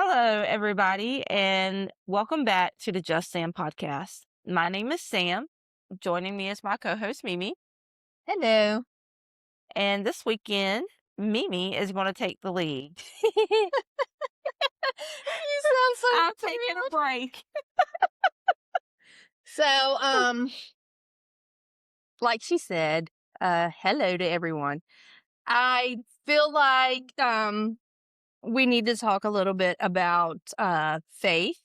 Hello, everybody, and welcome back to the Just Sam podcast. My name is Sam. Joining me is my co host, Mimi. Hello. And this weekend, Mimi is going to take the lead. You sound so I'm taking a break. So, like she said, hello to everyone. I feel like we need to talk a little bit about faith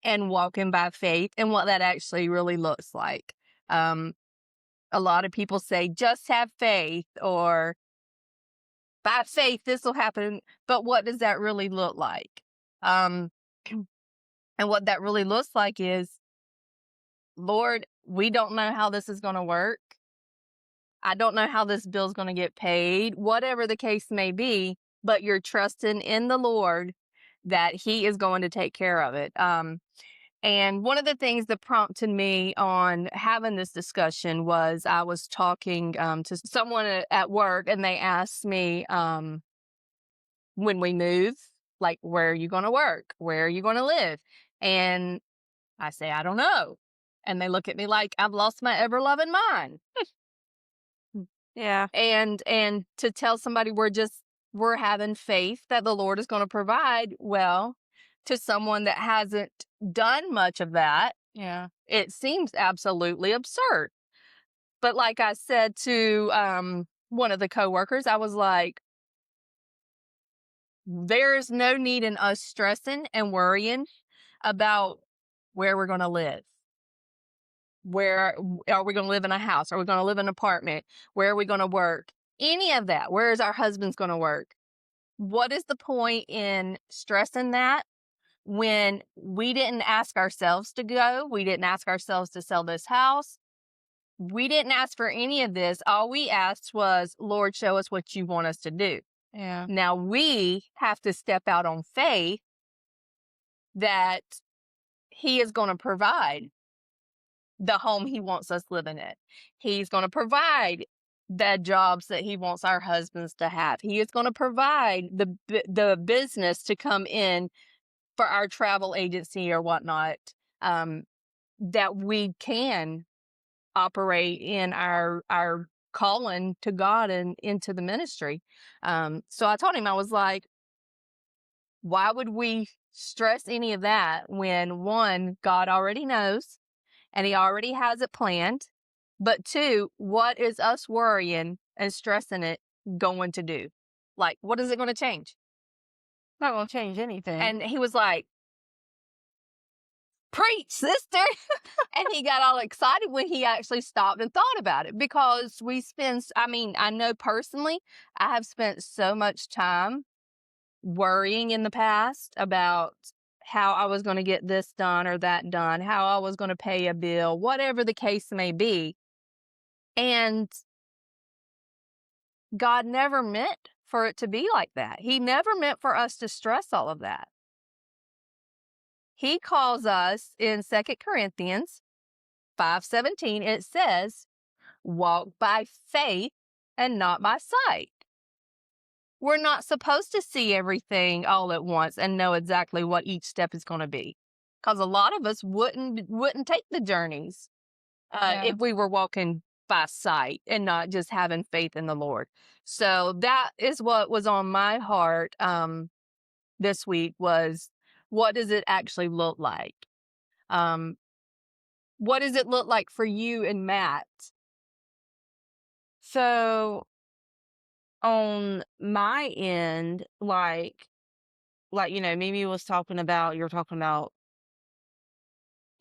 and walking by faith and what that actually really looks like. A lot of people say just have faith, or by faith this will happen, but what does that really look like? And what that really looks like is, Lord, we don't know how this is going to work. I don't know how this bill's going to get paid, whatever the case may be, but you're trusting in the Lord that He is going to take care of it. And one of the things that prompted me on having this discussion was I was talking to someone at work, and they asked me, when we move, like, where are you going to work? Where are you going to live? And I say, I don't know. And they look at me like I've lost my ever-loving mind. Yeah. And to tell somebody we're having faith that the Lord is going to provide, well, to someone that hasn't done much of that, Yeah. it seems absolutely absurd. But like I said to one of the coworkers, I was like, there's no need in us stressing and worrying about where we're going to live. Where are we going to live in a house? Are we going to live in an apartment? Where are we going to work? Any of that. Where is our husband's going to work? What is the point in stressing that when we didn't ask ourselves to go? We didn't ask ourselves to sell this house. We didn't ask for any of this. All we asked was, Lord, show us what you want us to do. Yeah. Now we have to step out on faith that He is going to provide the home He wants us living in. He's going to provide the jobs that He wants our husbands to have. He is going to provide the business to come in for our travel agency or whatnot, that we can operate in our calling to God and into the ministry. So I told him, I was like, why would we stress any of that when, one, God already knows and He already has it planned, but two, what is us worrying and stressing it going to do? Like, what is it going to change? Not going to change anything. And he was like, preach, sister. And he got all excited when he actually stopped and thought about it, because I know personally, I have spent so much time worrying in the past about how I was going to get this done or that done, how I was going to pay a bill, whatever the case may be. And God never meant for it to be like that. He never meant for us to stress all of that. He calls us in 2 Corinthians 5:17, it says, walk by faith and not by sight. We're not supposed to see everything all at once and know exactly what each step is going to be, because a lot of us wouldn't take the journeys if we were walking by sight and not just having faith in the Lord. So that is what was on my heart this week, was, what does it actually look like? What does it look like for you and Matt? So on my end, like, Mimi was talking about, you're talking about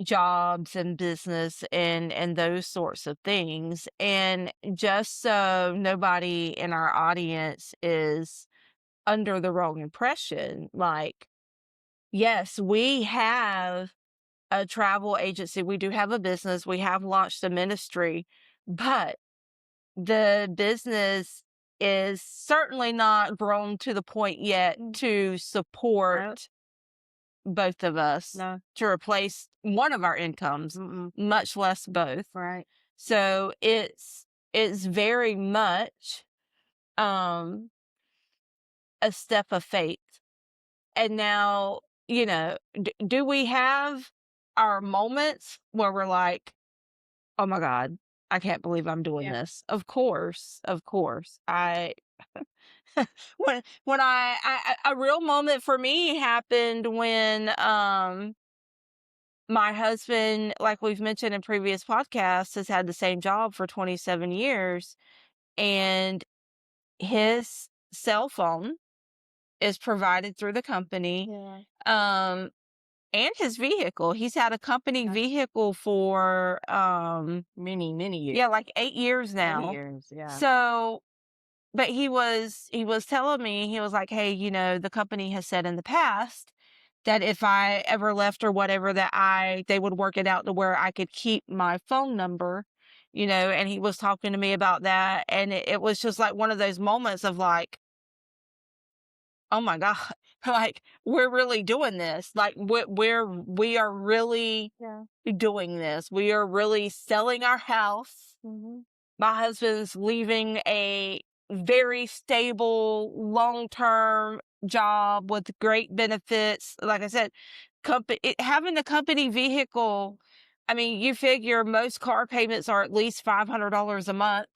jobs and business and those sorts of things. And just so nobody in our audience is under the wrong impression, like, yes, we have a travel agency, we do have a business, we have launched a ministry, but the business is certainly not grown to the point yet to support both of us, to replace one of our incomes, much less both. Right. So it's very much a step of faith. And now, do we have our moments where we're like, "Oh my god, I can't believe I'm doing Yeah. this." Of course, of course. I when I a real moment for me happened when, my husband, like we've mentioned in previous podcasts, has had the same job for 27 years, and his cell phone is provided through the company, Yeah. um, and his vehicle. He's had a company Yeah. vehicle for, Many, many years. yeah, like 8 years Many now. years. Yeah. So, but he was telling me, he was like, "Hey, the company has said in the past that if I ever left or whatever, that they would work it out to where I could keep my phone number," and he was talking to me about that, and it was just like one of those moments of like, "Oh my god," like, we're really doing this. Like, we are really Yeah. doing this. We are really selling our house. Hmm. My husband's leaving a very stable, long-term job with great benefits. Like I said, having a company vehicle, I mean, you figure most car payments are at least $500 a month.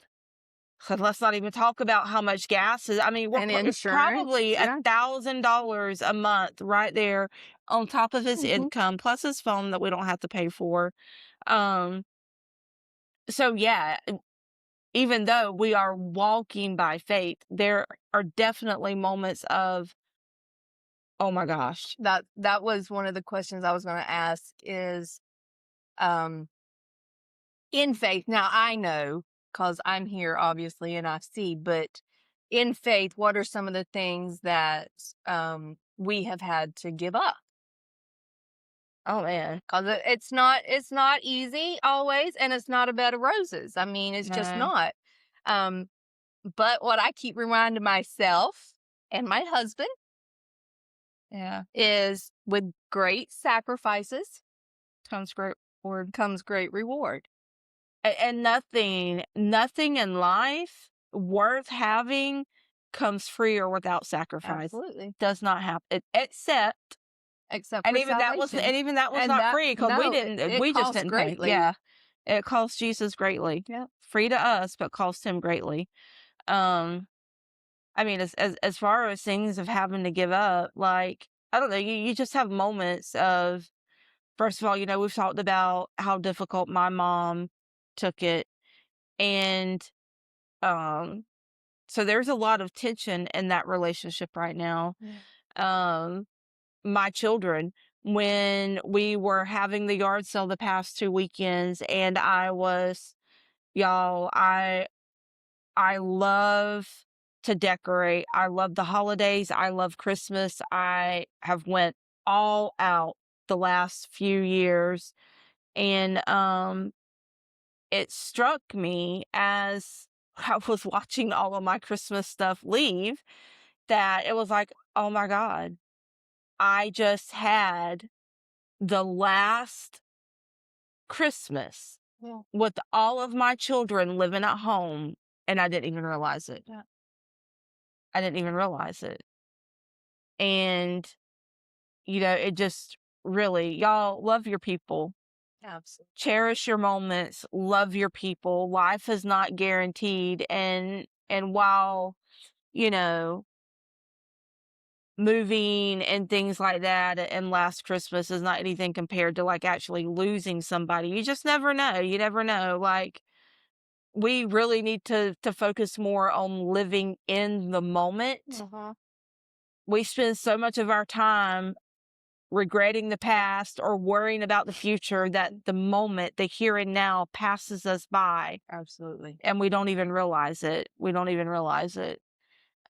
So let's not even talk about how much gas is. I mean, And it's insurance. probably Yeah. $1,000 a month right there on top of his Hmm. income, plus his phone that we don't have to pay for. Um, so yeah, even though we are walking by faith, there are definitely moments of, oh my gosh. That was one of the questions I was going to ask is, um, in faith. Now I know because I'm here, obviously, and I see, but in faith, what are some of the things that we have had to give up? Oh man. Because it's not easy always, and it's not a bed of roses. I mean, it's just No. not. Um, but what I keep reminding myself and my husband Yeah. is with great sacrifices Comes great word. comes great reward. And nothing in life worth having comes free or without sacrifice. Absolutely. Does not happen. Except, Except and for even that was, salvation. and even that was And not that, free because no, it we just costs didn't pay. greatly. Yeah. It cost Jesus greatly. Yep. Free to us, but cost him greatly. Um, I mean, as far as things of having to give up, like, I don't know, you just have moments of, first of all, we've talked about how difficult my mom took it. And um, so there's a lot of tension in that relationship right now. Yeah. Um, my children, when we were having the yard sale the past 2 weekends, and y'all, I love to decorate. I love the holidays. I love Christmas. I have went all out the last few years, and it struck me as I was watching all of my Christmas stuff leave that it was like, "Oh my god, I just had the last Christmas Yeah. with all of my children living at home, and I didn't even realize it. Yeah. I didn't even realize it." And, it just really, y'all love your people, Absolutely. cherish your moments, love your people. Life is not guaranteed. And while, you know, moving and things like that and last Christmas is not anything compared to like actually losing somebody. You just never know. You never know. Like, we really need to focus more on living in the moment. Uh-huh. We spend so much of our time regretting the past or worrying about the future that the moment, the here and now passes us by Absolutely. and we don't even realize it. We don't even realize it.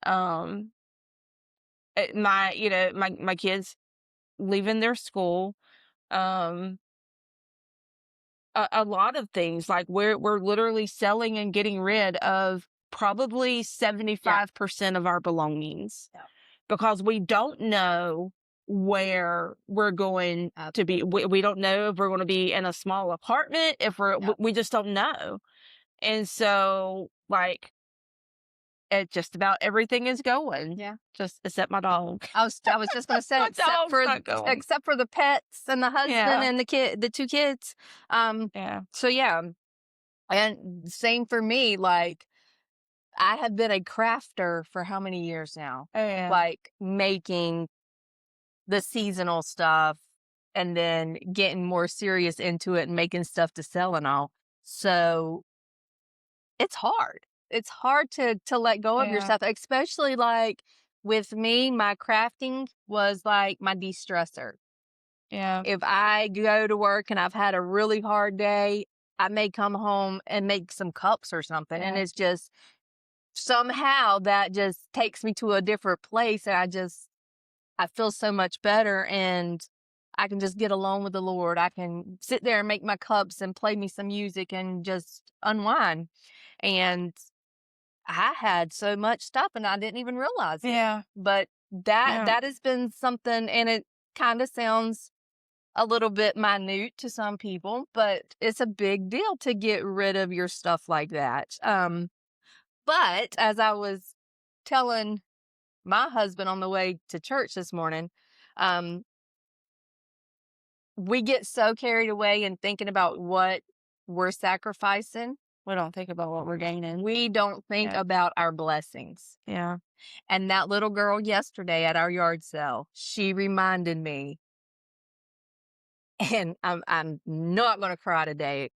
Um my kids leaving their school, um a lot of things like we're literally selling and getting rid of probably Yeah. 75% of our belongings Yeah. because we don't know where we're going to be. Absolutely. We don't know if we're going to be in a small apartment, if Yeah. we just don't know. And so, like, just about everything is going, Yeah. just except my dog. I was just gonna say My dog's not going. except for the pets and the husband Yeah, and the 2 kids. Um, yeah. so yeah, and same for me, like, I have been a crafter for how many years now? Oh, yeah. Like, making the seasonal stuff and then getting more serious into it and making stuff to sell and all. So, it's hard. It's hard to let go of your Yeah, stuff, especially, like, with me, my crafting was, like, my de-stressor. yeah, If I go to work and I've had a really hard day, I may come home and make some cups or something, and yeah, it's just somehow that just takes me to a different place, and I feel so much better, and I can just get along with the Lord. I can sit there and make my cups and play me some music and just unwind. And I had so much stuff and I didn't even realize it. yeah, But that yeah, that has been something, and it kind of sounds a little bit minute to some people, but it's a big deal to get rid of your stuff like that. But as I was telling my husband on the way to church this morning, um, we get so carried away in thinking about what we're sacrificing. we don't think about what we're gaining. We don't think Yeah, about our blessings. yeah, And that little girl yesterday at our yard sale, she reminded me, and I'm not going to cry today,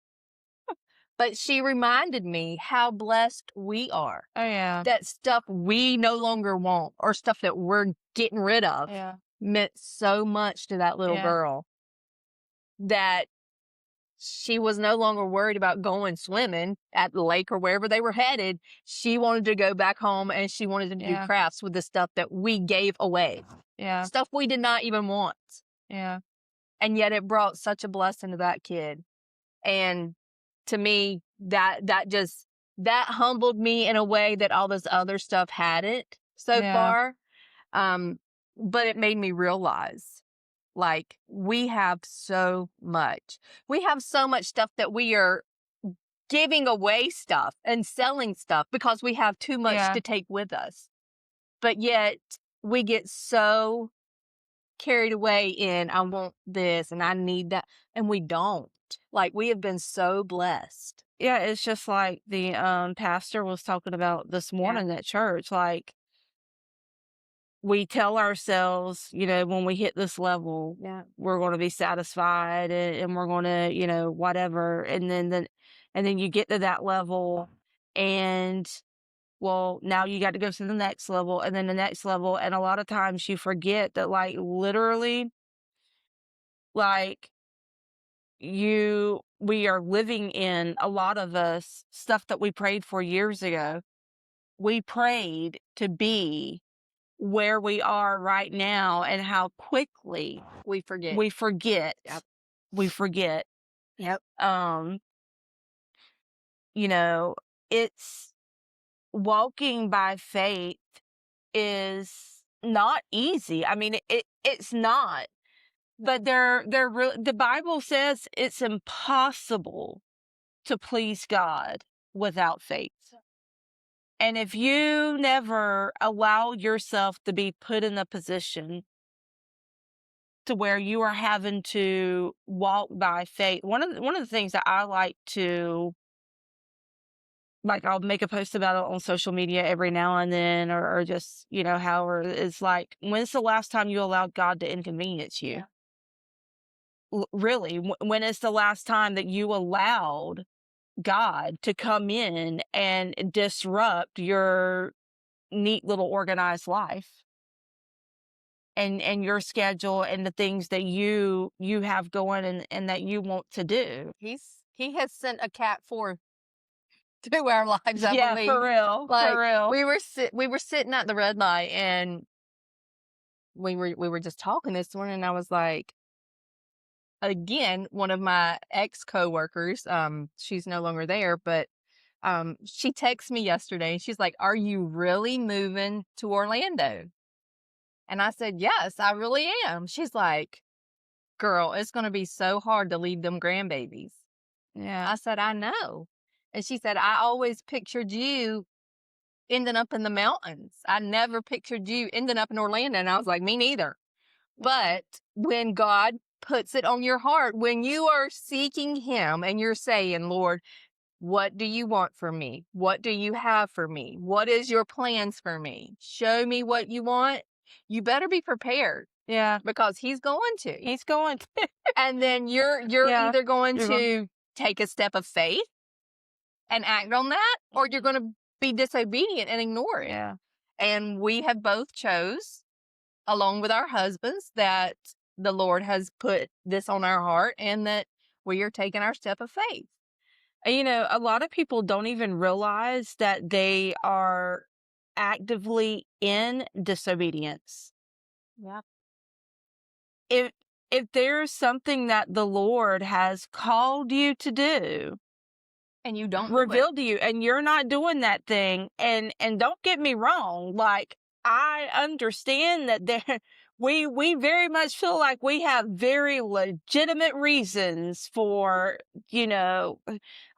but she reminded me how blessed we are. oh, yeah, That stuff we no longer want or stuff that we're getting rid of yeah, meant so much to that little yeah, girl that she was no longer worried about going swimming at the lake or wherever they were headed. She wanted to go back home and she wanted to do yeah, crafts with the stuff that we gave away, yeah, stuff we did not even want. yeah, And yet it brought such a blessing to that kid. And to me, that humbled me in a way that all this other stuff hadn't so yeah, far. Um, but it made me realize, like, we have so much. We have so much stuff that we are giving away stuff and selling stuff because we have too much yeah. to take with us. But yet we get so carried away in, I want this and I need that. And we don't. Like, we have been so blessed. Yeah, it's just like the, pastor was talking about this Yeah. morning at church, like, we tell ourselves, when we hit this level, Yeah. we're gonna be satisfied and we're gonna, whatever, and then you get to that level and, well, now you got to go to the next level and then the next level, and a lot of times you forget that, like, literally, like, we are living in, a lot of us, stuff that we prayed for years ago. We prayed to be where we are right now and how quickly We forget. we forget. Yep. We forget. Yep. Um, you know, it's walking by faith is not easy. I mean, it's not. But the Bible says it's impossible to please God without faith. And if you never allow yourself to be put in a position to where you are having to walk by faith, one of the things that I like to, like, I'll make a post about it on social media every now and then, or just, however, it's like, when's the last time you allowed God to inconvenience you? Yeah. Really, when is the last time that you allowed God to come in and disrupt your neat little organized life and your schedule and the things that you have going and that you want to do? He has sent a cat forth to our lives, I Yeah, believe. for real, for Like, real. we were sitting at the red light and we were just talking this morning and I was like, again, one of my ex coworkers, she's no longer there, but she texted me yesterday and she's like, "Are you really moving to Orlando?" And I said, "Yes, I really am." She's like, "Girl, it's gonna be so hard to leave them grandbabies." Yeah, I said, "I know." And she said, "I always pictured you ending up in the mountains. I never pictured you ending up in Orlando. And I was like, me neither. But when God puts it on your heart, when you are seeking Him and you're saying, Lord, what do you want from me? What do you have for me? What is your plans for me? Show me what you want. You better be prepared. Yeah. Because He's going to. He's going to. And then you're Yeah. either going You're to take a step of faith and act on that, or you're going to be disobedient and ignore it. Yeah. And we have both chose, along with our husbands, that the Lord has put this on our heart and that we are taking our step of faith. You know, a lot of people don't even realize that they are actively in disobedience. Yeah. If if there's something that the Lord has called you to do, And you don't do it. revealed to you, and you're not doing that thing, and don't get me wrong, like, I understand that there we very much feel like we have very legitimate reasons for, you know,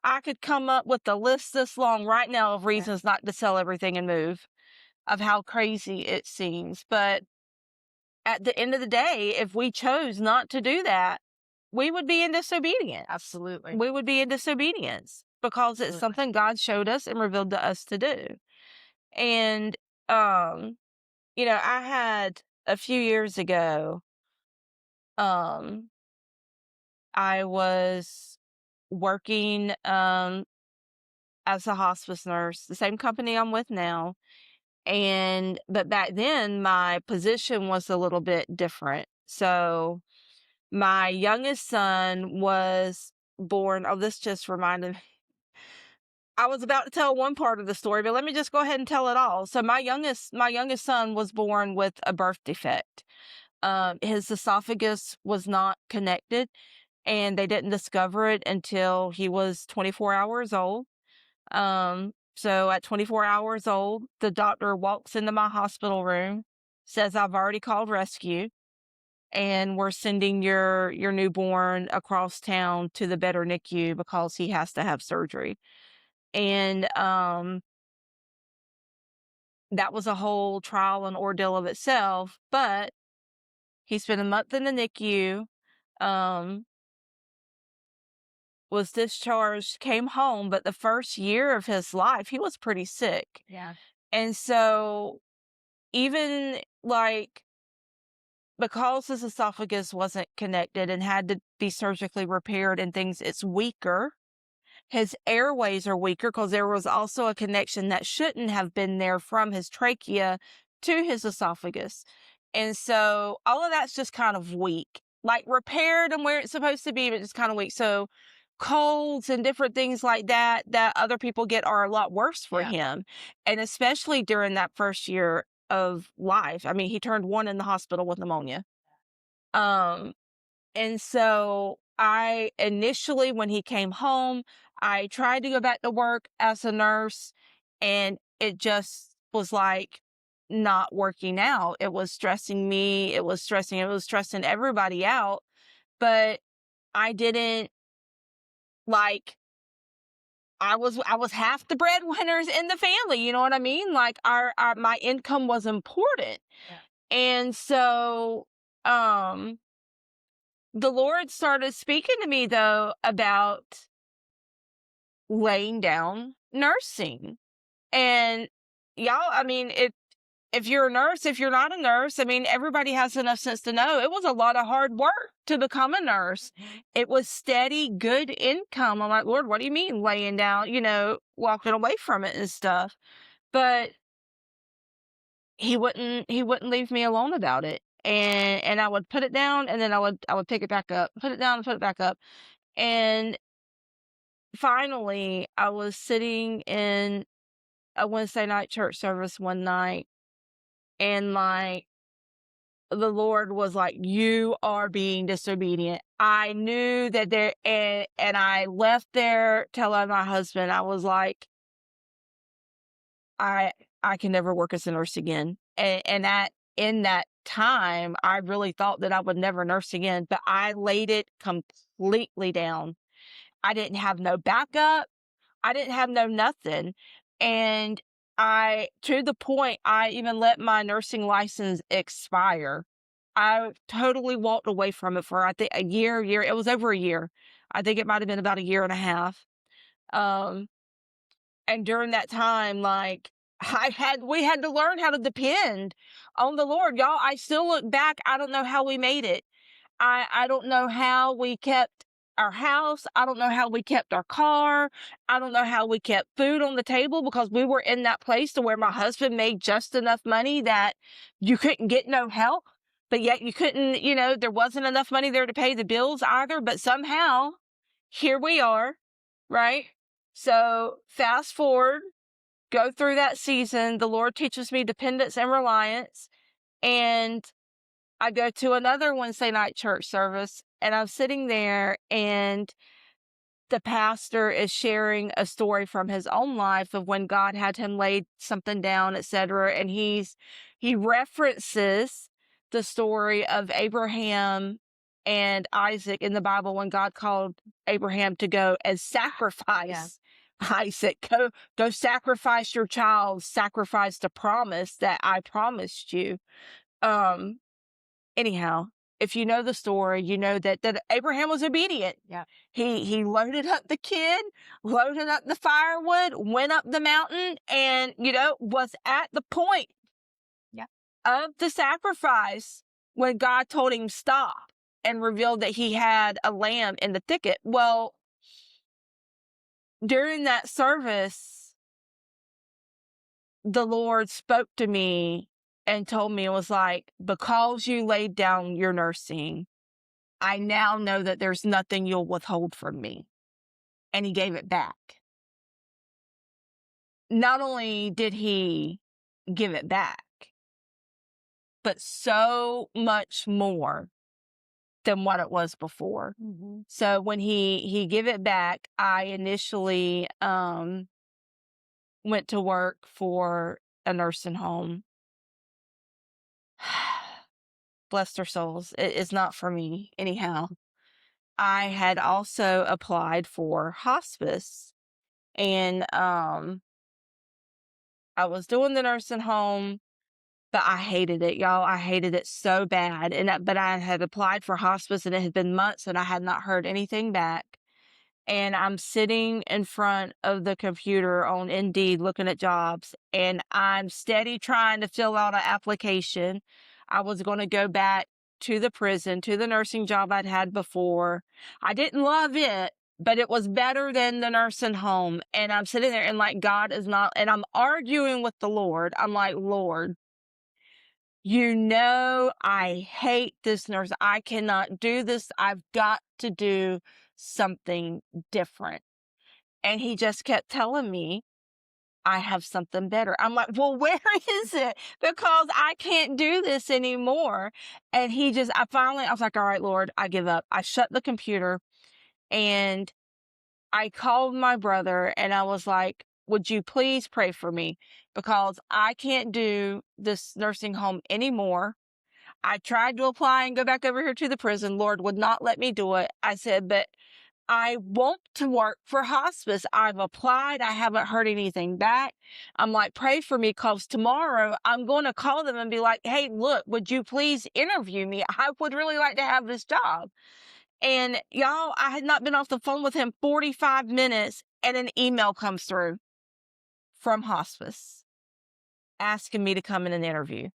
I could come up with a list this long right now of reasons not to sell everything and move, of how crazy it seems. But at the end of the day, if we chose not to do that, we would be in disobedience. Absolutely. We would be in disobedience because it's something God showed us and revealed to us to do. And, you know, I had a few years ago, um, I was working, as a hospice nurse, the same company I'm with now. But back then my position was a little bit different. So my youngest son was born. Oh, this just reminded me. I was about to tell one part of the story, but let me just go ahead and tell it all. So my youngest son was born with a birth defect. His esophagus was not connected, and they didn't discover it until he was 24 hours old. So at 24 hours old, the doctor walks into my hospital room, says, "I've already called rescue, and we're sending your newborn across town to the better NICU because he has to have surgery." And that was a whole trial and ordeal of itself. But he spent a month in the NICU, um, was discharged, came home, but the first year of his life, he was pretty sick. Yeah. And so even like because his esophagus wasn't connected and had to be surgically repaired and things, it's weaker. His airways are weaker because there was also a connection that shouldn't have been there from his trachea to his esophagus. And so all of that's just kind of weak, like repaired and where it's supposed to be, but just kind of weak. So colds and different things like that that other people get are a lot worse for him. And especially during that first year of life. I mean, he turned 1 in the hospital with pneumonia. Um, and so I initially, when he came home, I tried to go back to work as a nurse, and it just was like not working out. It was stressing me. It was stressing everybody out. But I didn't like, I was half the breadwinners in the family. You know what I mean? Like my income was important. Yeah. And so, the Lord started speaking to me though about laying down nursing. And y'all, I mean, if you're a nurse, if you're not a nurse, I mean, everybody has enough sense to know it was a lot of hard work to become a nurse. It was steady, good income. I'm like, Lord, what do you mean laying down, walking away from it and stuff? But he wouldn't leave me alone about it. And I would put it down, and then I would pick it back up, put it down, and put it back up. And finally, I was sitting in a Wednesday night church service one night, and like the Lord was like, "You are being disobedient." I knew that and I left there telling my husband, I was like, I I can never work as a nurse again. And in that time, I really thought that I would never nurse again, but I laid it completely down. I didn't have no backup. I didn't have no nothing. And to the point, I even let my nursing license expire. I totally walked away from it for, I think, a year. It was over a year. I think it might have been about a year and a half. Um, and during that time, like, we had to learn how to depend on the Lord. Y'all, I still look back, I don't know how we made it. I don't know how we kept our house. I don't know how we kept our car. I don't know how we kept food on the table, because we were in that place to where my husband made just enough money that you couldn't get no help, but yet you couldn't, there wasn't enough money there to pay the bills either. But somehow here we are, right? So fast forward, go through that season. The Lord teaches me dependence and reliance. And I go to another Wednesday night church service, and I'm sitting there, and the pastor is sharing a story from his own life of when God had him lay something down, etc. And he references the story of Abraham and Isaac in the Bible, when God called Abraham to go and sacrifice Isaac. Go sacrifice your child, sacrifice the promise that I promised you. Anyhow, if you know the story, you know that Abraham was obedient. Yeah. He loaded up the kid, loaded up the firewood, went up the mountain, and was at the point of the sacrifice when God told him stop and revealed that he had a lamb in the thicket. Well, during that service, the Lord spoke to me and told me, it was like, because you laid down your nursing, I now know that there's nothing you'll withhold from me. And he gave it back. Not only did he give it back, but so much more than what it was before. Mm-hmm. So when he gave it back, I initially went to work for a nursing home. Bless their souls. It's not for me anyhow. I had also applied for hospice, and I was doing the nursing home, but I hated it, y'all. I hated it so bad. But I had applied for hospice, and it had been months, and I had not heard anything back. And I'm sitting in front of the computer on Indeed looking at jobs, and I'm steady trying to fill out an application. I was going to go back to the prison, to the nursing job I'd had before. I didn't love it, but it was better than the nursing home. And I'm sitting there, and like, God is not, and I'm arguing with the Lord. I'm like, Lord, I hate this nurse. I cannot do this. I've got to do something different. And he just kept telling me, I have something better. I'm like, well, where is it? Because I can't do this anymore. And I was like, all right, Lord, I give up. I shut the computer, and I called my brother, and I was like, would you please pray for me? Because I can't do this nursing home anymore. I tried to apply and go back over here to the prison. Lord would not let me do it. I said, but I want to work for hospice. I've applied. I haven't heard anything back. I'm like, pray for me, because tomorrow I'm going to call them and be like, hey, look, would you please interview me? I would really like to have this job. And y'all, I had not been off the phone with him 45 minutes, and an email comes through from hospice asking me to come in and interview.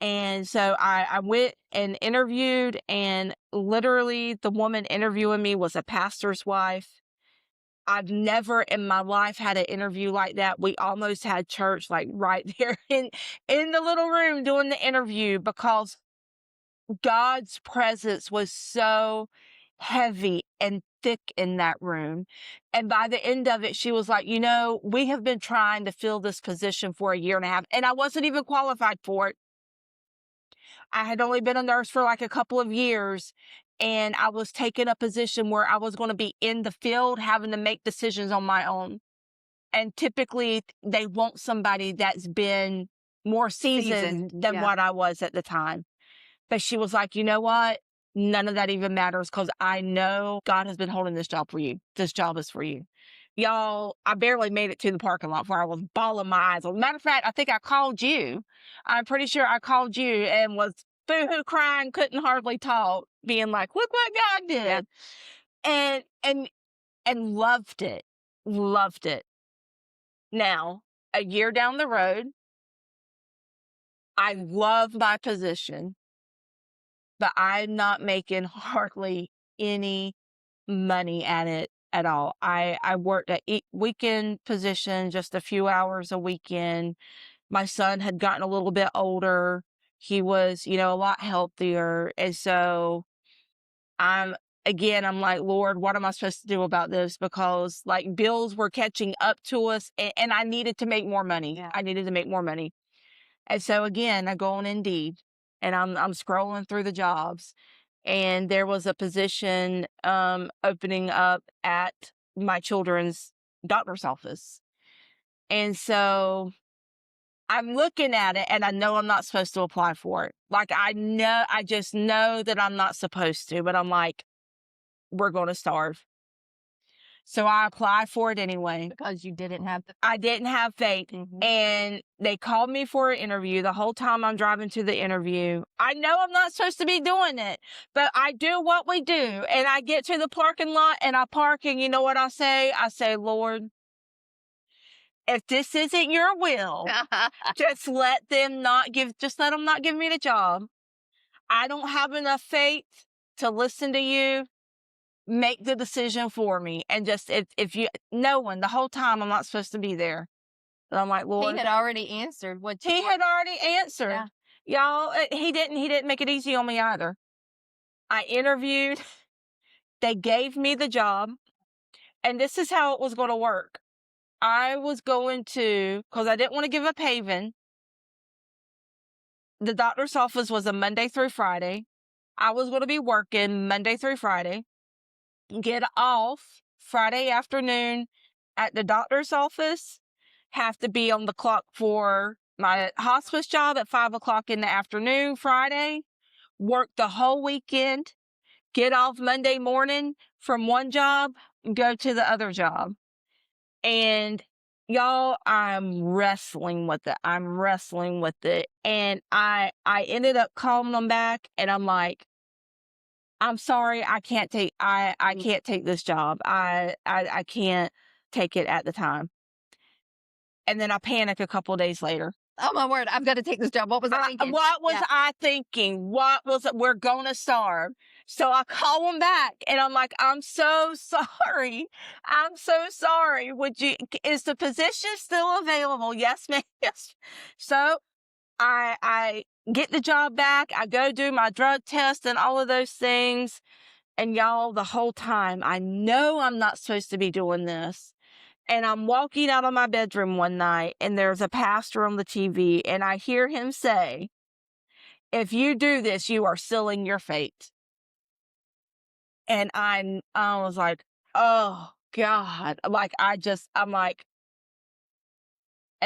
And so I went and interviewed, and literally the woman interviewing me was a pastor's wife. I've never in my life had an interview like that. We almost had church like right there in the little room doing the interview, because God's presence was so heavy and thick in that room. And by the end of it, she was like, we have been trying to fill this position for a year and a half, and I wasn't even qualified for it. I had only been a nurse for like a couple of years, and I was taking a position where I was going to be in the field having to make decisions on my own. And typically they want somebody that's been more seasoned than what I was at the time. But she was like, you know what? None of that even matters, because I know God has been holding this job for you. This job is for you. Y'all, I barely made it to the parking lot before I was bawling my eyes. As a matter of fact, I think I called you. I'm pretty sure I called you and was boohoo crying, couldn't hardly talk, being like, look what God did. Yeah. And loved it. Loved it. Now, a year down the road, I love my position, but I'm not making hardly any money at it at all. I worked a weekend position, just a few hours a weekend. My son had gotten a little bit older. He was, a lot healthier. And so I'm I'm like, Lord, what am I supposed to do about this? Because like bills were catching up to us and I needed to make more money. Yeah. I needed to make more money. And so again, I go on Indeed and I'm scrolling through the jobs and there was a position opening up at my children's doctor's office. And so I'm looking at it and I know I'm not supposed to apply for it. Like I just know that I'm not supposed to, but I'm like, we're going to starve. So I applied for it anyway. Because you didn't have the. I didn't have faith. Mhm. And they called me for an interview. The whole time I'm driving to the interview, I know I'm not supposed to be doing it, but I do what we do. And I get to the parking lot and I park, and you know what I say? I say, Lord, if this isn't your will, just let them not give me the job. I don't have enough faith to listen to you. Make the decision for me. And just if you knowing the whole time I'm not supposed to be there. And I'm like, Lord, He had already answered what he had already answered. Yeah. Y'all, he didn't make it easy on me either. I interviewed, they gave me the job, and this is how it was going to work. I was going to, because I didn't want to give up Haven, the doctor's office was a Monday through Friday. I was going to be working Monday through Friday, get off Friday afternoon at the doctor's office, have to be on the clock for my hospice job at 5 o'clock in the afternoon Friday, work the whole weekend, get off Monday morning from one job, go to the other job. And y'all, I'm wrestling with it. And I ended up calling them back and I'm like, I'm sorry, I can't take this job. I can't take it at the time. And then I panic a couple days later. Oh my word, I've got to take this job. What was I thinking? What was Yeah. I thinking? What was it? We're gonna starve. So I call them back and I'm like, I'm so sorry. I'm so sorry. Is the position still available? Yes, ma'am. Yes. So I get the job back. I go do my drug test and all of those things. And y'all, the whole time, I know I'm not supposed to be doing this. And I'm walking out of my bedroom one night and there's a pastor on the TV and I hear him say, if you do this, you are sealing your fate. And I was like, oh God. I'm like, and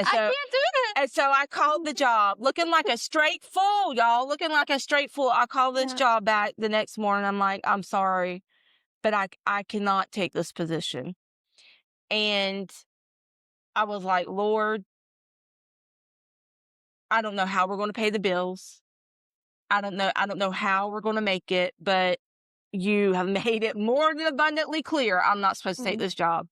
I so, can't do this. and so I called the job looking like a straight fool, y'all, looking like a straight fool. I called this job back the next morning. I'm like, I'm sorry, but I cannot take this position. And I was like, Lord, I don't know how we're going to pay the bills. I don't know how we're going to make it, but you have made it more than abundantly clear I'm not supposed to take this job.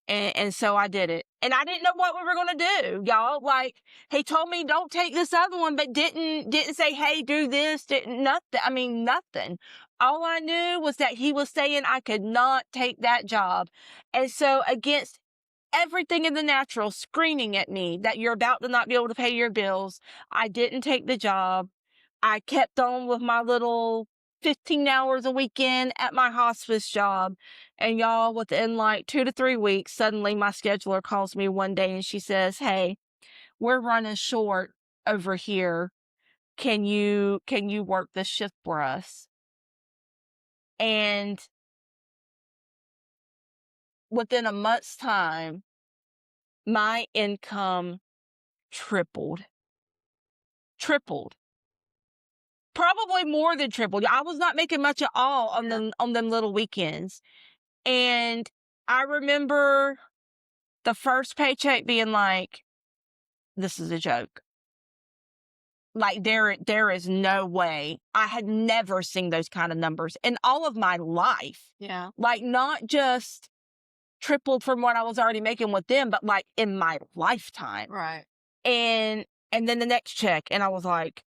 And so I did it. And I didn't know what we were going to do, y'all. Like, he told me don't take this other one, but didn't say, hey, do this, nothing. All I knew was that he was saying I could not take that job. And so against everything in the natural screaming at me that you're about to not be able to pay your bills, I didn't take the job. I kept on with my little 15 hours a weekend at my hospice job. And y'all, within like 2 to 3 weeks, suddenly my scheduler calls me one day and she says, hey, we're running short over here. Can you work this shift for us? And within a month's time, my income tripled. Probably more than tripled. I was not making much at all on them little weekends. And I remember the first paycheck being like, this is a joke. Like there is no way. I had never seen those kind of numbers in all of my life. Yeah. Like not just tripled from what I was already making with them, but like in my lifetime. Right. And then the next check, and I was like,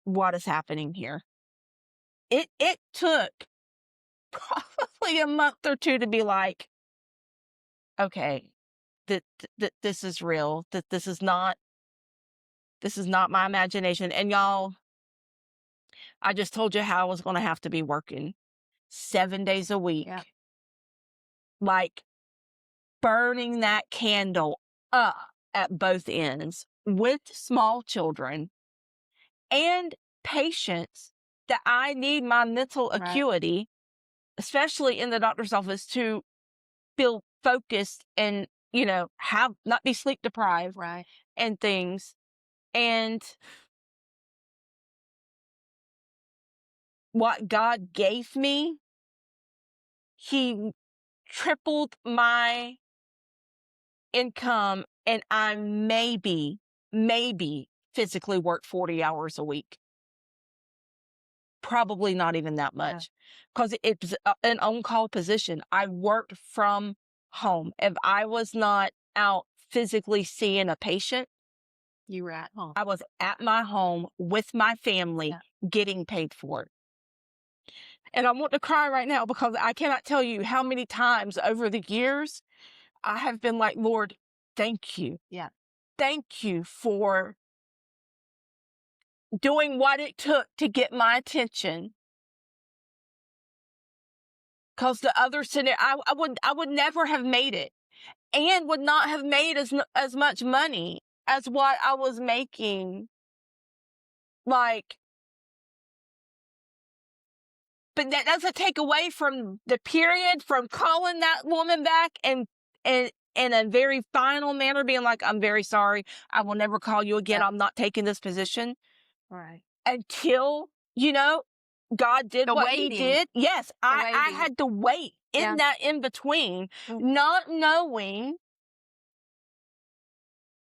what is happening here? It took probably a month or two to be like, okay, this is real. That this is not my imagination. And y'all, I just told you how I was going to have to be working 7 days a week. Yeah. Like burning that candle up at both ends with small children and patience that I need my mental Right. acuity, especially in the doctor's office, to feel focused and, have not be sleep deprived Right. and things. And what God gave me, He tripled my income, and I maybe physically work 40 hours a week. Probably not even that Yeah. much, because it's an on-call position. I worked from home. If I was not out physically seeing a patient, You were at home. I was at my home with my family. Yeah. Getting paid for it. And I want to cry right now because I cannot tell you how many times over the years I have been like, Lord, thank you. Yeah. Thank you for doing what it took to get my attention. Because the other scenario, I would never have made it, and would not have made as much money as what I was making. Like, but that doesn't take away from the period, from calling that woman back and in a very final manner being like, I'm very sorry. I will never call you again. Yeah. I'm not taking this position. Right. Until, God did The what waiting. He did. Yes, I waiting. had to wait in Yeah. that in between, Mm. not knowing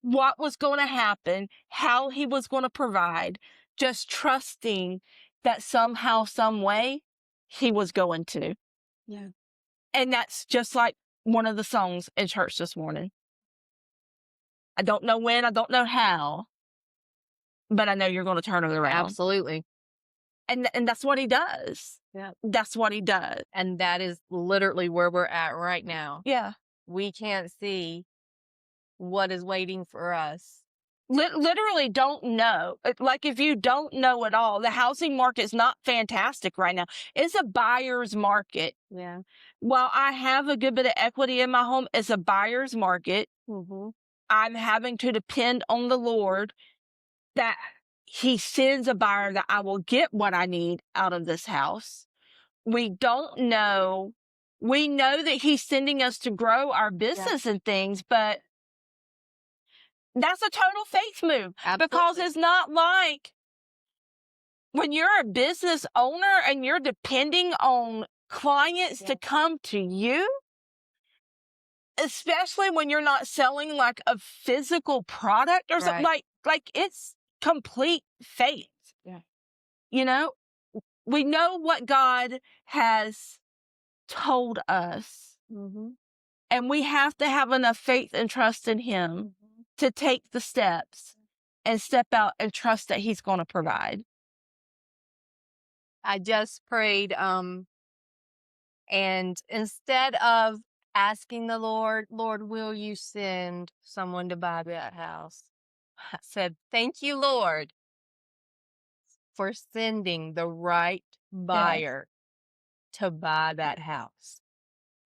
what was going to happen, how He was going to provide, just trusting that somehow, some way, He was going to. Yeah. And that's just like one of the songs in church this morning. I don't know when, I don't know how, but I know you're going to turn it around. Absolutely. And that's what He does. Yeah. That's what He does. And that is literally where we're at right now. Yeah. We can't see what is waiting for us. Literally don't know. Like if you don't know at all, the housing market is not fantastic right now. It's a buyer's market. Yeah. While I have a good bit of equity in my home, it's a buyer's market. Mm-hmm. I'm having to depend on the Lord that He sends a buyer that I will get what I need out of this house. We don't know. We know that He's sending us to grow our business and things, but that's a total faith move. Absolutely. Because it's not like when you're a business owner and you're depending on clients to come to you, especially when you're not selling like a physical product or something, like it's complete faith. Yeah. We know what God has told us, and we have to have enough faith and trust in Him to take the steps and step out and trust that He's going to provide. I just prayed, and instead of asking the Lord, will you send someone to buy that house? I said, thank you, Lord, for sending the right buyer to buy that house.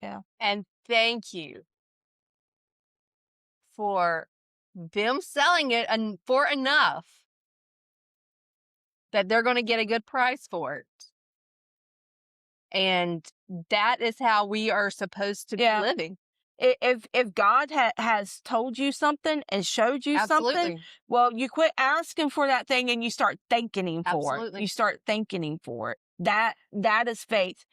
Yeah. And thank you for them selling it for enough that they're going to get a good price for it. And that is how we are supposed to be living. If God has told you something and showed you something, well, you quit asking for that thing and you start thanking Him for it. You start thanking Him for it. That is faith.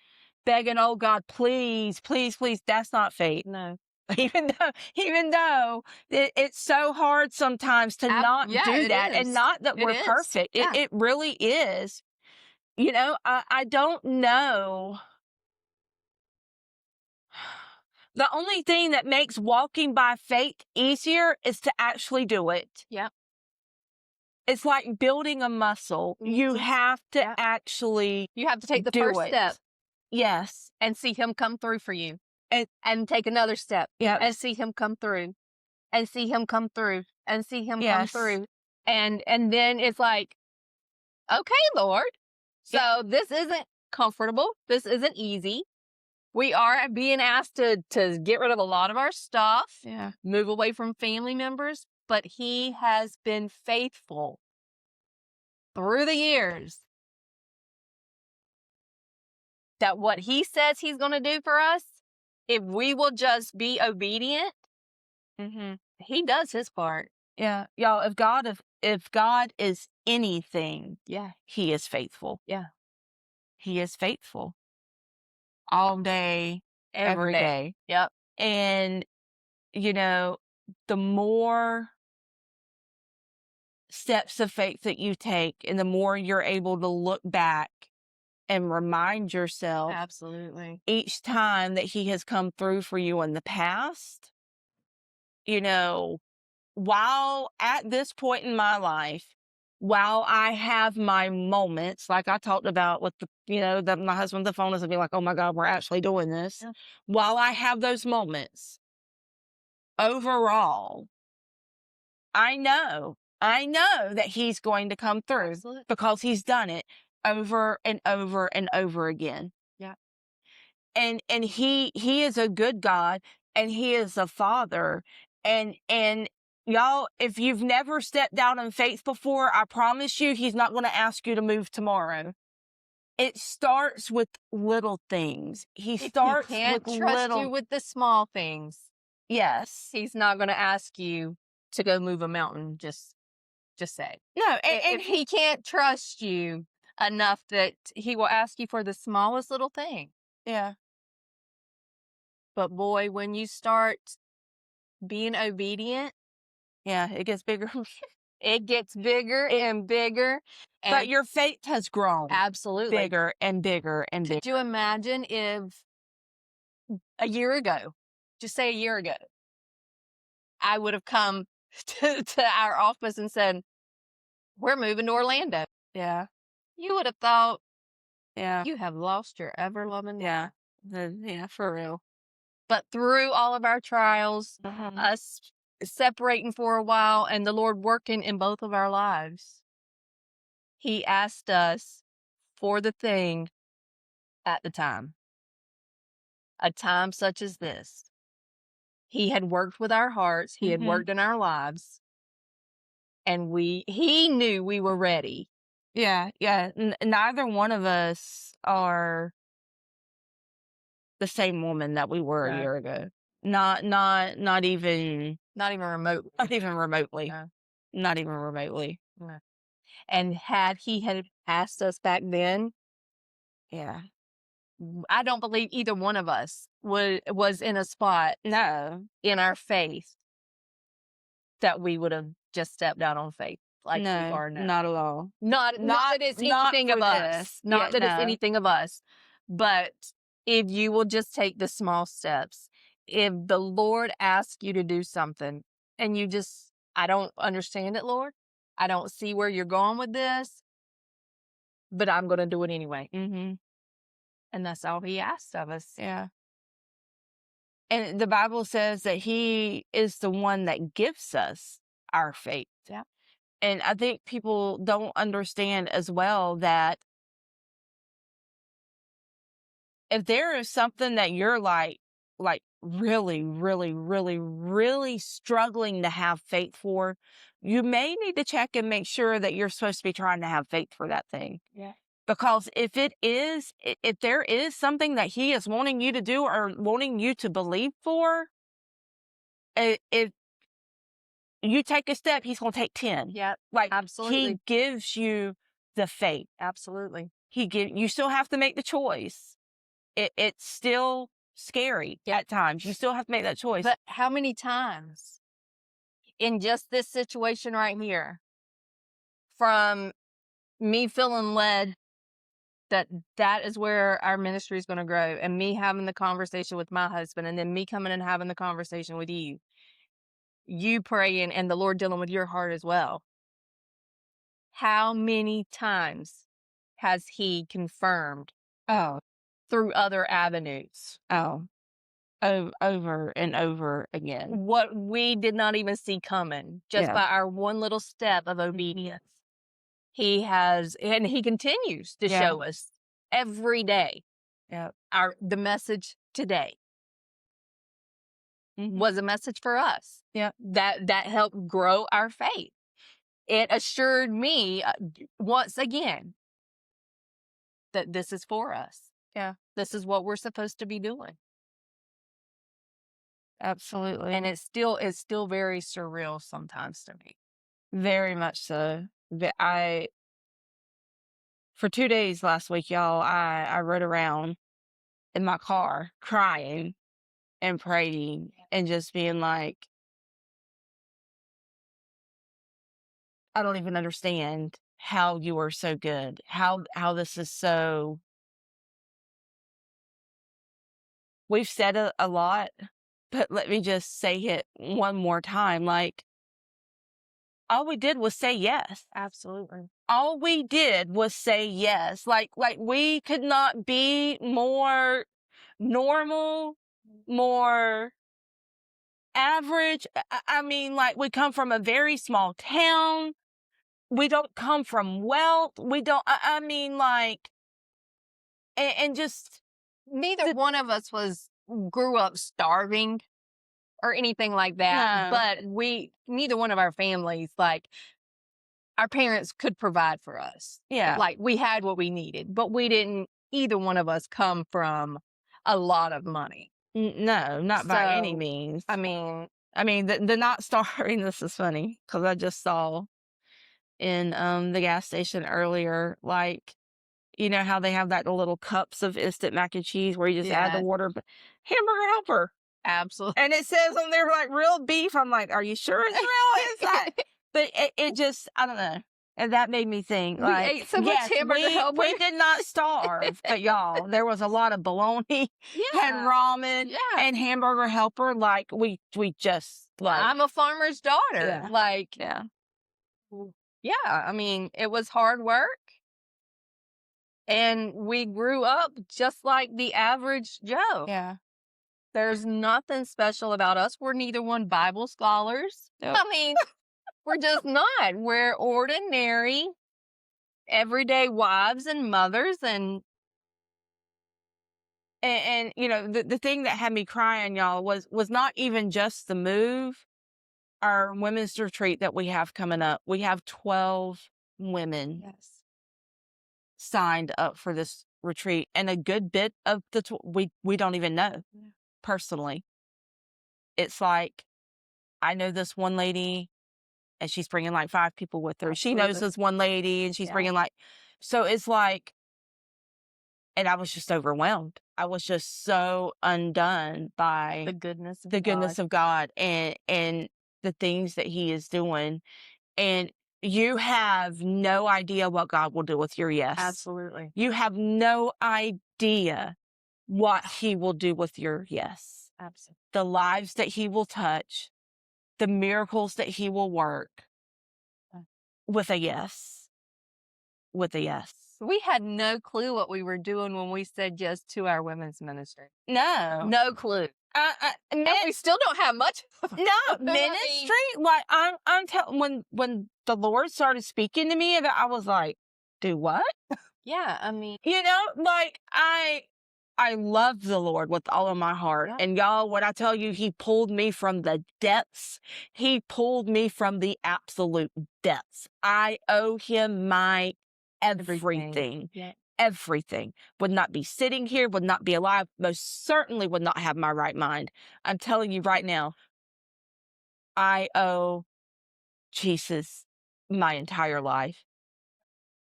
begging, "Oh God, please, please, please." That's not faith. No. Even though it's so hard sometimes to not Yeah, do it that, and is. not that It we're is. perfect. It Yeah. it really is. I don't know. The only thing that makes walking by faith easier is to actually do it. Yep. It's like building a muscle. You Mhm. have to Yep. actually You have to take the do first step it. Yes. and see him come through for you, And and take another step yep. and see him come through, and see him come through, and see him come Yes. through. And then it's like, "Okay, Lord. Yeah. So this isn't comfortable. This isn't easy. We are being asked to get rid of a lot of our stuff, Yeah. move away from family members, but he has been faithful through the years that what he says he's going to do for us, if we will just be obedient, Mhm. he does his part. Yeah. Y'all, if God is anything, Yeah. he is faithful. Yeah. He is faithful all day, Every every day. day. Yep. And you know, the more steps of faith that you take, and the more you're able to look back and remind yourself Absolutely. each time that he has come through for you in the past, you know, while at this point in my life, while I have my moments, like I talked about with my husband, on the phone is and be like, "Oh my God, we're actually doing this." Yeah. While I have those moments, overall, I know that he's going to come through Absolutely. because he's done it over and over and over again. Yeah. And he is a good God, and he is a father. And y'all, if you've never stepped out in faith before, I promise you he's not going to ask you to move tomorrow. It starts with little things. He If he starts with can't trust you little. with the small things, Yes. he's not going to ask you to go move a mountain. Just say. No, and If he, he can't trust you enough that he will ask you for the smallest little thing. yeah. But boy, when you start being obedient, Yeah, it gets bigger. it gets bigger It, and bigger. but And your faith has grown absolutely. bigger and bigger and Could you bigger. imagine if a year ago, just say a year ago, I would have come to our office and said, "We're moving to Orlando." Yeah. You would have thought, Yeah. you have lost your ever loving Yeah. mind. Yeah, for real. But through all of our trials, Mhm. us separating for a while, and the Lord working in both of our lives, he asked us for the thing at the time, a time such as this. He had worked with our hearts, he had Mhm. worked in our lives, and he knew we were ready. Yeah, yeah. Neither one of us are the same woman that we were a No, year ago. Not even not even remotely. not even remotely. No, Not even remotely. no. And had he had asked us back then, Yeah. I don't believe either one of us was in a spot No. in our faith that we would have just stepped out on faith like we No, are now. not at all. Not that it's Not anything for of us. this. Not Yeah, that it's no. anything of us. But if you will just take the small steps, if the Lord asks you to do something and you just, I don't understand it, Lord. I don't see where you're going with this, but I'm going to do it anyway. Mhm. And that's all he asks of us. Yeah. And the Bible says that he is the one that gives us our faith. Yeah. And I think people don't understand as well that if there is something that you're like really, really, really, really struggling to have faith for, you may need to check and make sure that you're supposed to be trying to have faith for that thing. Yeah. Because if there is something that he is wanting you to do or wanting you to believe for, if you take a step, he's going to take 10. Yeah. Like, Absolutely. he gives you the faith. Absolutely. You still have to make the choice. it's still scary at times. You still have to make that choice. But how many times in just this situation right here, from me feeling led that that is where our ministry is going to grow, and me having the conversation with my husband, and then me coming and having the conversation with you praying, and the Lord dealing with your heart as well. How many times has he confirmed Oh, through other avenues oh, over and over again. what we did not even see coming just Yeah. by our one little step of obedience? He has, and he continues to Yeah. show us every day. Yeah. The message today Mhm. was a message for us. Yeah. That helped grow our faith. It assured me once again that this is for us. Yeah. This is what we're supposed to be doing. Absolutely. And it's still very surreal sometimes to me. Very much so. For 2 days last week, y'all, I rode around in my car crying and praying and just being like, I don't even understand how you are so good. How this is so. We've said it a lot, but let me just say it one more time. Like, all we did was say yes. Absolutely. All we did was say yes. Like we could not be more normal, more average. I mean, like, we come from a very small town. We don't come from wealth. We don't, I mean, like, and just, Neither one of us grew up starving or anything like that, no, but neither one of our families, like, our parents could provide for us. yeah, Like, we had what we needed, but we didn't, either one of us come from a lot of money. no, not by any So, means. I mean, The not starving, this is funny because I just saw in the gas station earlier, like, you know how they have that little cups of instant mac and cheese where you just add the yeah, water, but hamburger helper. absolutely. And it says on there like real beef. I'm like, are you sure it's real? It's not. But it just, I don't know. And that made me think, We like, ate so much yes, hamburger helper. we did not starve, but y'all, there was a lot of bologna and Yeah, ramen yeah. and hamburger helper. Like, we just, like, I'm a farmer's daughter. yeah, Like, yeah, yeah, I mean, it was hard work. And we grew up just like the average Joe. yeah. There's nothing special about us. We're neither one Bible scholars. Yep. I mean, we're just not. We're ordinary, everyday wives and mothers. And you know, the thing that had me crying, y'all, was not even just the move. Our women's retreat that we have coming up, we have 12 women Yes. signed up for this retreat, and a good bit of we don't even know personally. It's like, I know this one lady, and she's bringing like 5 people with her. She knows Absolutely. this one lady, and she's Yeah. bringing like, so it's like, and I was just overwhelmed. I was just so undone by The goodness of the God. goodness of God and the things that He is doing. And you have no idea what God will do with your yes. Absolutely. You have no idea what He will do with your yes. Absolutely. The lives that He will touch, the miracles that He will work with a yes. With a yes. We had no clue what we were doing when we said yes to our women's ministry. No. No clue. And we still don't have much. No, ministry. Like, I'm telling, when the Lord started speaking to me, I was like, do what? Yeah, I mean, You know, like, I love the Lord with all of my heart. Yeah. And y'all, when I tell you, He pulled me from the depths, He pulled me from the absolute depths. I owe Him my everything. Yeah. Everything. Would not be sitting here, would not be alive, most certainly would not have my right mind. I'm telling you right now, I owe Jesus my entire life.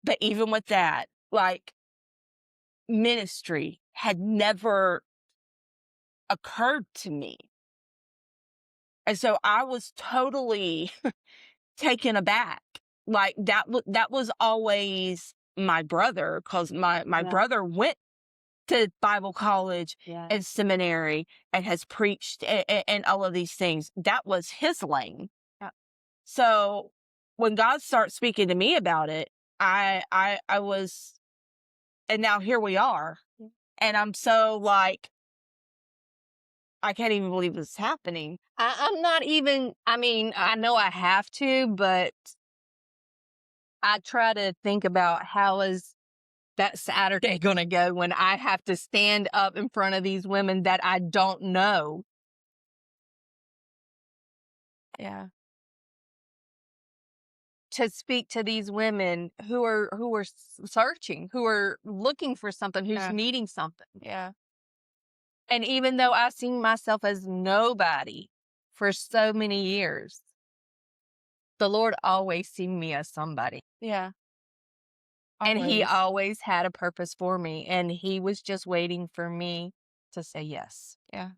But even with that, like, ministry had never occurred to me. And so I was totally taken aback. Like that was always my brother, because my Yeah. brother went to Bible college Yeah. and seminary and has preached and all of these things. That was his lane. Yeah. So when God starts speaking to me about it, I was, and now here we are. Yeah. And I'm so like, I can't even believe this is happening. I'm not even, I mean, I know I have to, but I try to think about how is that Saturday going to go when I have to stand up in front of these women that I don't know Yeah. to speak to these women who are searching, who are looking for something, who's Yeah. needing something. Yeah. And even though I seen myself as nobody for so many years, the Lord always seen me as somebody. Yeah. And he Always. always had a purpose for me. And he was just waiting for me to say yes. Yeah.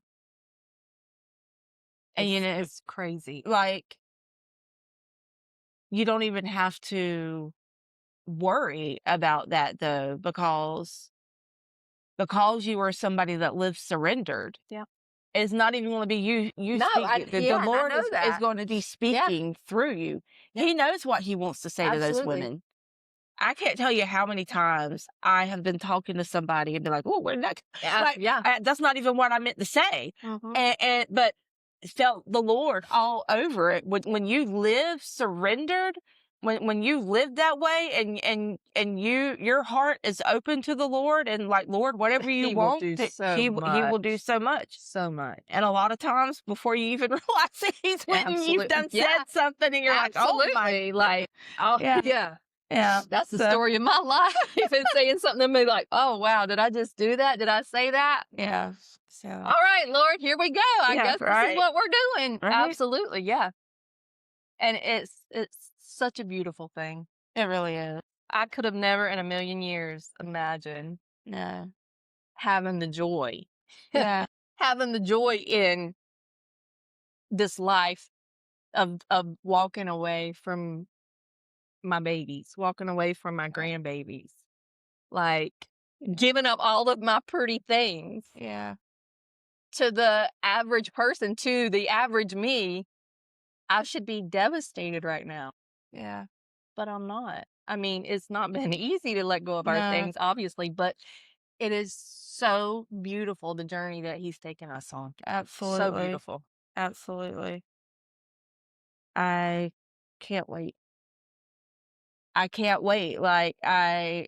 And you know, It's crazy. like, you don't even have to worry about that though, because you are somebody that lives surrendered. Yeah. It's not even going to be you No, speaking. The yeah, and I Lord know is that. going to be Yeah. speaking through you. Yeah. He knows what he wants to say to those Absolutely. women. I can't tell you how many times I have been talking to somebody and be like, "Oh, where did that?" Yeah. Like, Yeah. that's not even what I meant to say. Hmm. And but felt the Lord all over it. When you live surrendered, when you live that way, and your heart is open to the Lord, and like, Lord, whatever you He will want, do so he will much. do so much. So much. And a lot of times before you even realize it, he's went and you've Absolutely. done Yeah. said something, and you're like, "Oh my." Absolutely. Like, oh, Yeah. yeah. Yeah. That's the So story of my life. And saying something to me like, oh, wow, did I just do that? Did I say that? yeah. So All right, Lord, here we go. I yeah, guess this is right. what we're doing. Right. Absolutely. Yeah. And it's such a beautiful thing. It really is. I could have never in a million years imagined No. having the joy, Yeah. having the joy in this life of walking away from my babies, walking away from my grandbabies, like giving up all of my pretty things Yeah. to the average person, to the average me. I should be devastated right now, Yeah. but I'm not. I mean, it's not been easy to let go of our No. things, obviously, but it is so beautiful the journey that he's taken us on. So Absolutely. beautiful. Absolutely. I can't wait. I can't wait. Like, I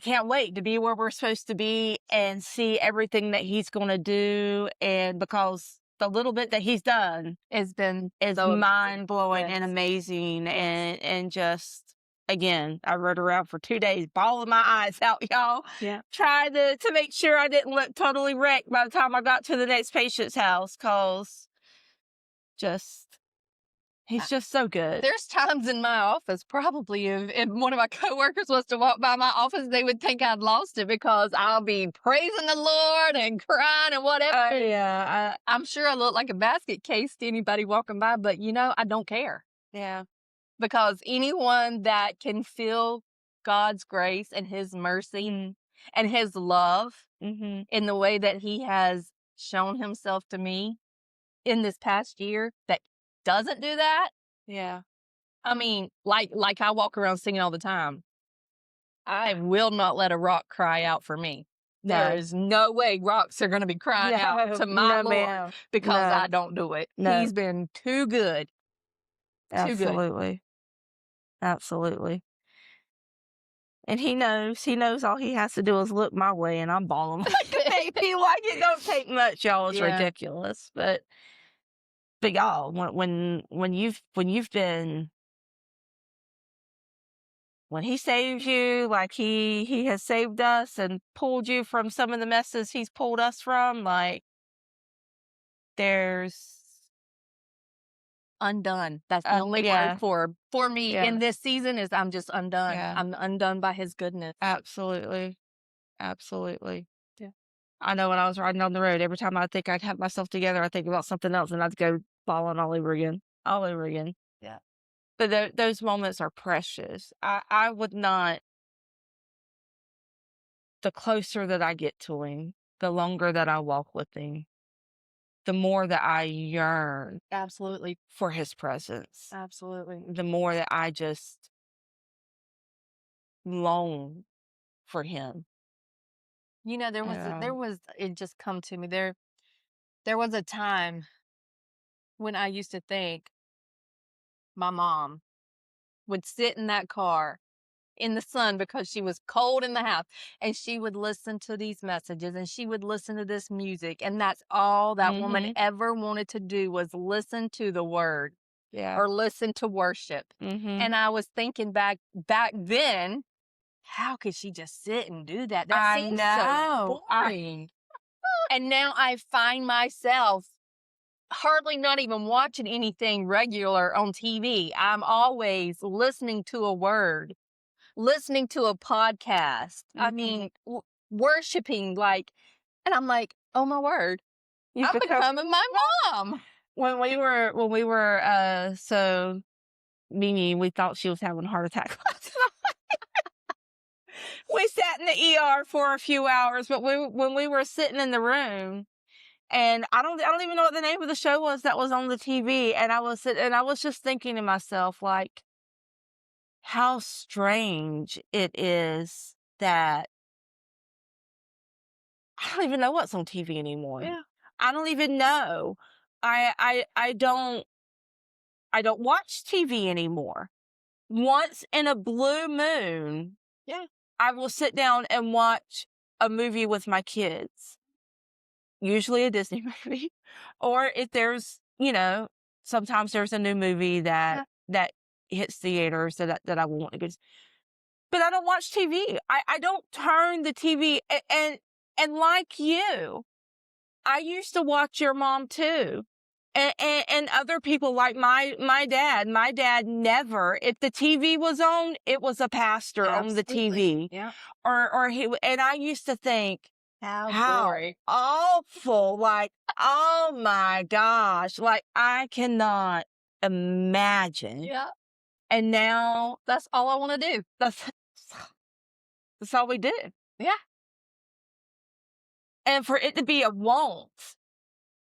can't wait to be where we're supposed to be and see everything that he's going to do. And because the little bit that he's done It's been is so amazing. mind blowing and Yes. amazing. Yes. And just, again, I rode around for 2 days, bawling my eyes out, y'all, Yeah. trying to make sure I didn't look totally wrecked by the time I got to the next patient's house. Cause just, he's just so good. There's times in my office, probably if one of my coworkers was to walk by my office, they would think I'd lost it because I'll be praising the Lord and crying and whatever. Oh yeah. I'm sure I look like a basket case to anybody walking by, but I don't care Yeah. because anyone that can feel God's grace and his mercy and his love Mm-hmm. in the way that he has shown himself to me in this past year that doesn't do that. Yeah. I mean, like I walk around singing all the time. I will not let a rock cry out for me. There No. is no way rocks are going to be crying out No. to my No, Lord ma'am. because No. I don't do it. No. He's been too good, too good. Absolutely. Absolutely. And he knows all he has to do is look my way and I'm bawling like a baby. Like, it don't take much, y'all. It's Yeah. ridiculous. But y'all, when you've been, when he saves you, like he has saved us and pulled you from some of the messes he's pulled us from, like, there's Undone. That's the only word yeah, for me yeah, in this season is I'm just undone. yeah, I'm undone by his goodness. absolutely. Absolutely. Yeah. I know when I was riding on the road, every time I think I'd have myself together, I think about something else and I'd go falling all over again, all over again. Yeah. But those moments are precious. I would not, the closer that I get to him, the longer that I walk with him, the more that I yearn Absolutely. for his presence, Absolutely. the more that I just long for him. You know, there Um, was it just come to me. There was a time when I used to think my mom would sit in that car in the sun because she was cold in the house, and she would listen to these messages and she would listen to this music, and that's all that woman mhm. ever wanted to do was listen to the word Yeah. or listen to worship. Mhm. And I was thinking back then, how could she just sit and do that? That I seems so know. boring. And now I find myself hardly not even watching anything regular on TV. I'm always listening to a word, listening to a podcast. I Mhm. mean, worshiping, like, and I'm like, oh my word, You've I'm become becoming my mom. so Mimi, we thought she was having a heart attack last night. We sat in the ER for a few hours, but when we were sitting in the room, and I don't even know what the name of the show was that was on the TV, and I was just thinking to myself, like, how strange it is that I don't even know what's on TV anymore. Yeah, I don't even know. I I don't watch TV anymore. Once in a blue moon, yeah, I will sit down and watch a movie with my kids, usually a Disney movie, or if there's, sometimes there's a new movie yeah. that hits theaters that I want to go. But I don't watch TV. I don't turn the TV and like you, I used to watch your mom too. And other people like my dad. My dad never, if the TV was on, it was a pastor on the Absolutely. TV. Yeah. Or and I used to think, How how boring. awful, like, oh my gosh, like I cannot imagine. Yeah. And now That's all I want to do. that's all we do. Yeah. And for it to be a want,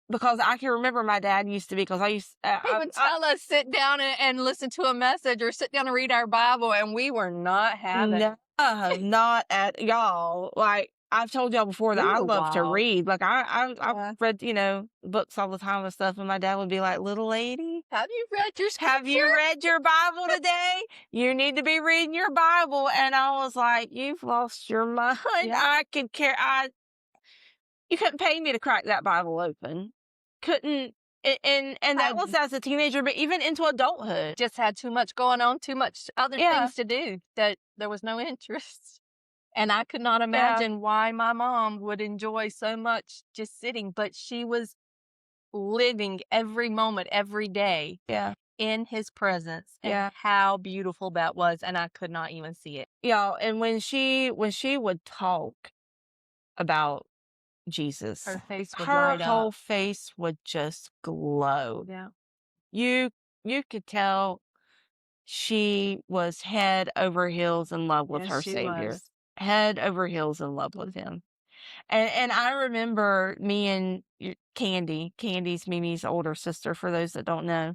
because I can remember my dad used to be, because I used, He would tell us sit down and listen to a message or sit down and read our Bible, and we were not having it. no, not at y'all. Like I've told y'all before that We I were love to wild. read. Like I've Yeah. read, books all the time and stuff. And my dad would be like, "Little lady, Have you read your have scripture? you read your Bible today? You need to be reading your Bible." And I was like, "You've lost your mind. Yeah. I could care. You couldn't pay me to crack that Bible open. Couldn't." And that I was as a teenager, but even into adulthood. just had too much going on, too much other Yeah, things to do that there was no interest. And I could not yeah, imagine why my mom would enjoy so much just sitting, but she was living every moment, every day yeah, in his presence, and yeah. how beautiful that was. And I could not even see it. Yeah, and when she would talk about Jesus, Her face would her light whole up. face would just glow. Yeah. You you could tell she was head over heels in love with Yes, her she Savior. was. Head over heels in love with him. And I remember me and Candy's Mimi's older sister, for those that don't know.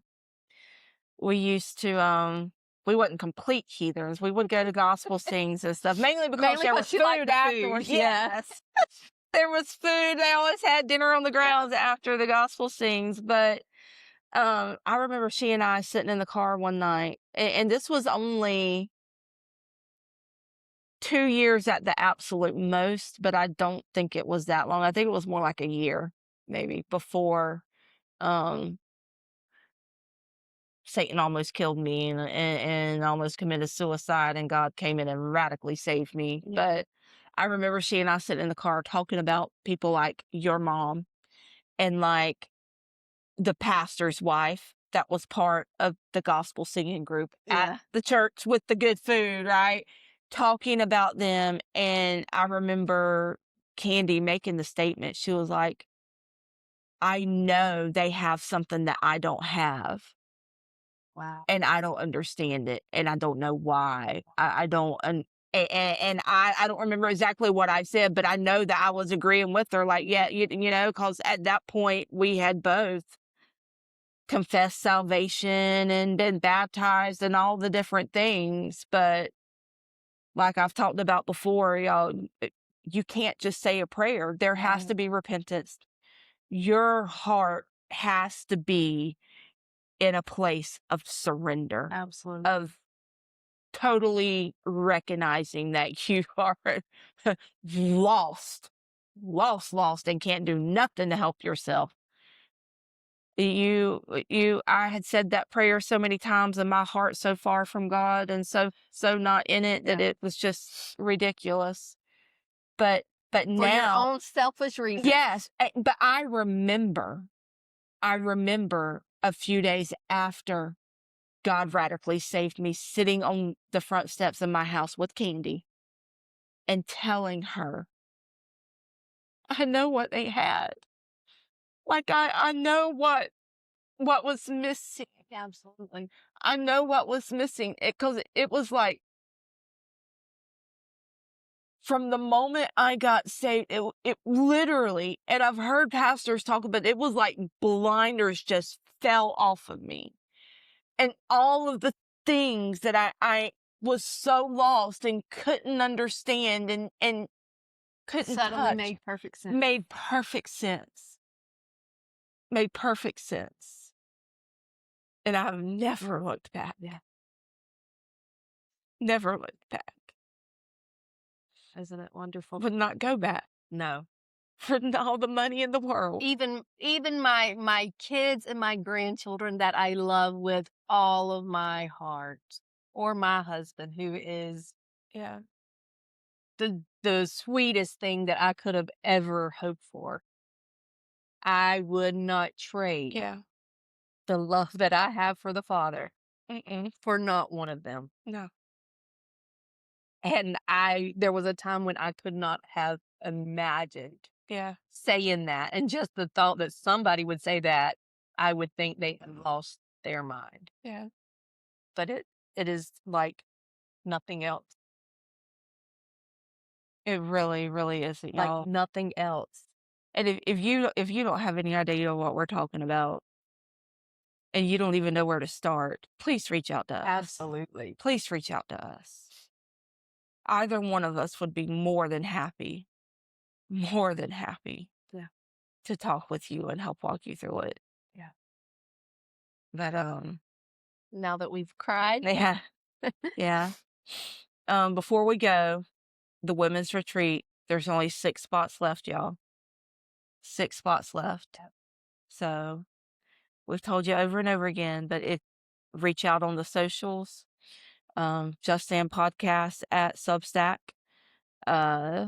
We used to we wasn't complete heathens. We would go to gospel sings and stuff, mainly because Mainly there because was she liked food the food. afterwards. Yeah. Yes. There was food. They always had dinner on the grounds after the gospel sings. But I remember she and I sitting in the car one night, and this was only 2 years at the absolute most, but I don't think it was that long. I think it was more like a year, maybe, before um Satan almost killed me and almost committed suicide, and God came in and radically saved me. Yeah. But I remember she and I sitting in the car talking about people like your mom, and like the pastor's wife that was part of the gospel singing group at Yeah. the church with the good food, right? talking about them, and I remember Candy making the statement. She was like, "I know they have something that I don't have, Wow. and I don't understand it, and I don't know why. I don't and I don't remember exactly what I said, but I know that I was agreeing with her, like, yeah, because at that point, we had both confessed salvation and been baptized and all the different things, but like I've talked about before, y'all, you can't just say a prayer. There has to be repentance. Your heart has to be in a place of surrender, Absolutely. of totally recognizing that you are lost, lost, and can't do nothing to help yourself. I had said that prayer so many times, and my heart so far from God, and so not in it that Yeah. it was just ridiculous. But but For your now, own selfish reasons. yes, but I remember a few days after God radically saved me, sitting on the front steps of my house with Candy and telling her, I know what they had. Like I know what was missing. Absolutely. I know what was missing. Because it was like from the moment I got saved, it literally, and I've heard pastors talk about it, it was like blinders just fell off of me. And all of the things that I was so lost and couldn't understand and couldn't Suddenly touch made perfect sense. made perfect sense. Made perfect sense. And I've never looked back. Yeah. Never looked back. Isn't it wonderful? Would not go back No. for all the money in the world. Even my kids and my grandchildren that I love with all of my heart, or my husband, who is Yeah. the sweetest thing that I could have ever hoped for. I would not trade Yeah. the love that I have for the Father Mm-mm. for not one of them. No. And there was a time when I could not have imagined Yeah. saying that. And just the thought that somebody would say that, I would think they had lost their mind. Yeah. But it is like nothing else. It really, really isn't, Like y'all. nothing else. And if you don't have any idea what we're talking about and you don't even know where to start, please reach out to us. Absolutely. Please reach out to us. Either one of us would be more than happy Yeah. to talk with you and help walk you through it. Yeah. But Now that we've cried. yeah, yeah. Before we go, the women's retreat, there's only 6 spots left, y'all. 6 spots left. Yep. So we've told you over and over again, but reach out on the socials. Just Sam Podcast at Substack. Uh,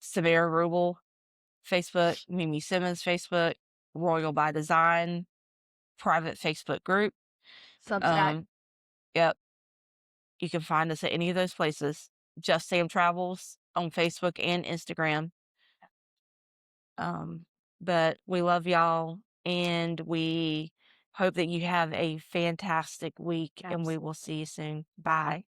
Samara Rubel Facebook, Mimi Simmons Facebook, Royal by Design private Facebook group. Substack. Um, yep, you can find us at any of those places. Just Sam Travels on Facebook and Instagram. Um, but we love y'all, and we hope that you have a fantastic week, and we will see you soon. Bye.